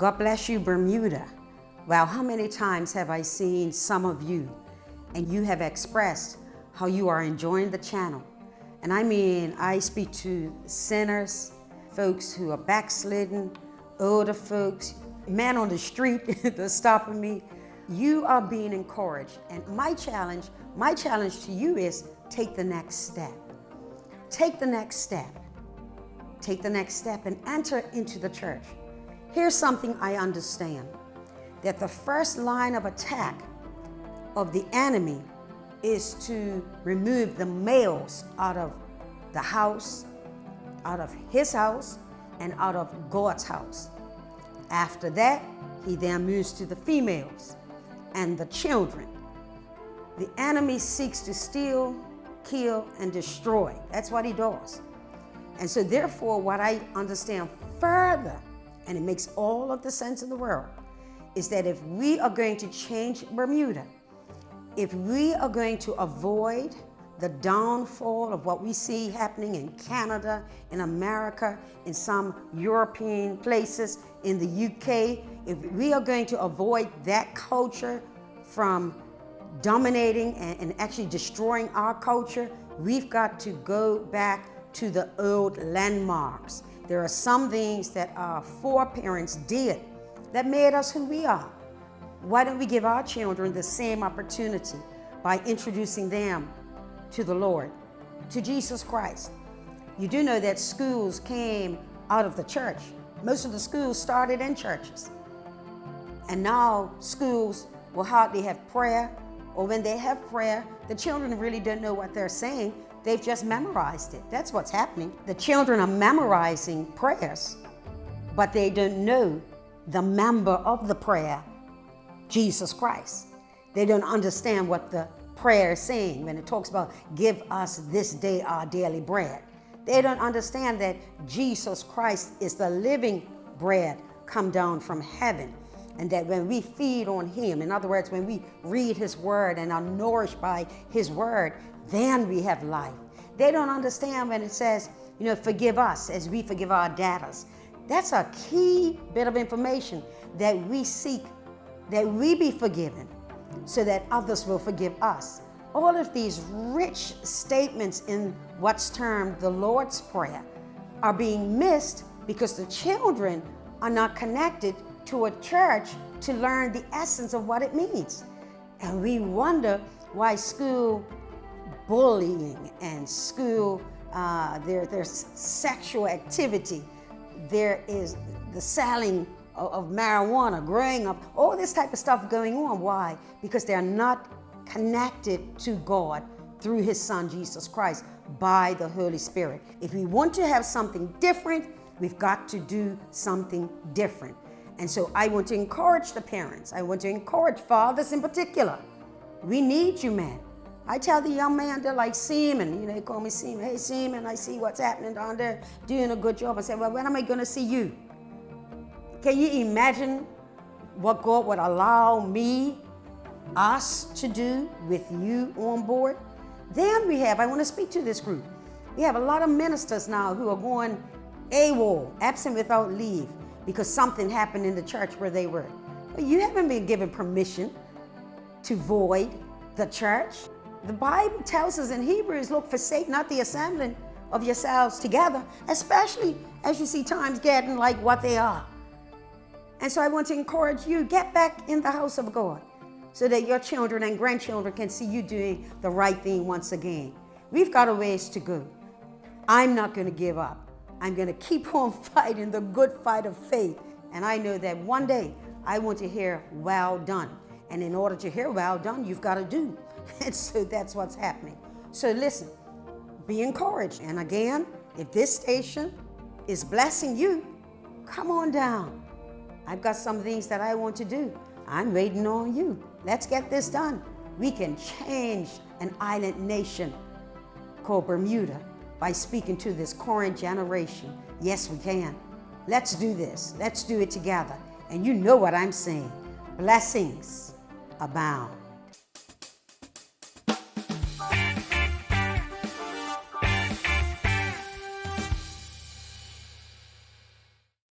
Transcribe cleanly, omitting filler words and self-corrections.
God bless you, Bermuda. Wow, how many times have I seen some of you and you have expressed how you are enjoying the channel. And I mean, I speak to sinners, folks who are backslidden, older folks, men on the street that's stopping me. You are being encouraged. And my challenge to you is take the next step. Take the next step. Take the next step and enter into the church. Here's something I understand, that the first line of attack of the enemy is to remove the males out of the house, out of his house, and out of God's house. After that, he then moves to the females and the children. The enemy seeks to steal, kill, and destroy. That's what he does. And so therefore, what I understand further, and it makes all of the sense in the world, is that if we are going to change Bermuda, if we are going to avoid the downfall of what we see happening in Canada, in America, in some European places, in the UK, if we are going to avoid that culture from dominating and actually destroying our culture, we've got to go back to the old landmarks. There are some things that our foreparents did that made us who we are. Why don't we give our children the same opportunity by introducing them to the Lord, to Jesus Christ? You do know that schools came out of the church. Most of the schools started in churches. And now schools will hardly have prayer, or when they have prayer, the children really don't know what they're saying. They've just memorized it. That's what's happening. The children are memorizing prayers, but they don't know the member of the prayer, Jesus Christ. They don't understand what the prayer is saying when it talks about give us this day our daily bread. They don't understand that Jesus Christ is the living bread come down from heaven, and that when we feed on him, in other words, when we read his word and are nourished by his word, then we have life. They don't understand when it says, forgive us as we forgive our debtors. That's a key bit of information, that we seek that we be forgiven so that others will forgive us. All of these rich statements in what's termed the Lord's Prayer are being missed because the children are not connected to a church to learn the essence of what it means. And we wonder why school bullying and school, there's sexual activity, there is the selling of marijuana, growing up, all this type of stuff going on. Why? Because they're not connected to God through his son, Jesus Christ, by the Holy Spirit. If we want to have something different, we've got to do something different. And so I want to encourage the parents. I want to encourage fathers in particular. We need you, man. I tell the young man, they're like Seaman, they call me Seaman. Hey, Seaman, I see what's happening down there, doing a good job. I say, well, when am I going to see you? Can you imagine what God would allow us to do with you on board? Then I want to speak to this group. We have a lot of ministers now who are going AWOL, absent without leave, because something happened in the church where they were. Well, you haven't been given permission to void the church. The Bible tells us in Hebrews, look, forsake not the assembling of yourselves together, especially as you see times getting like what they are. And so I want to encourage you, get back in the house of God so that your children and grandchildren can see you doing the right thing once again. We've got a ways to go. I'm not going to give up. I'm going to keep on fighting the good fight of faith. And I know that one day I want to hear, well done. And in order to hear well done, you've got to do. And so that's what's happening. So listen, be encouraged. And again, if this station is blessing you, come on down. I've got some things that I want to do. I'm waiting on you. Let's get this done. We can change an island nation called Bermuda by speaking to this current generation. Yes, we can. Let's do this. Let's do it together. And you know what I'm saying. Blessings abound.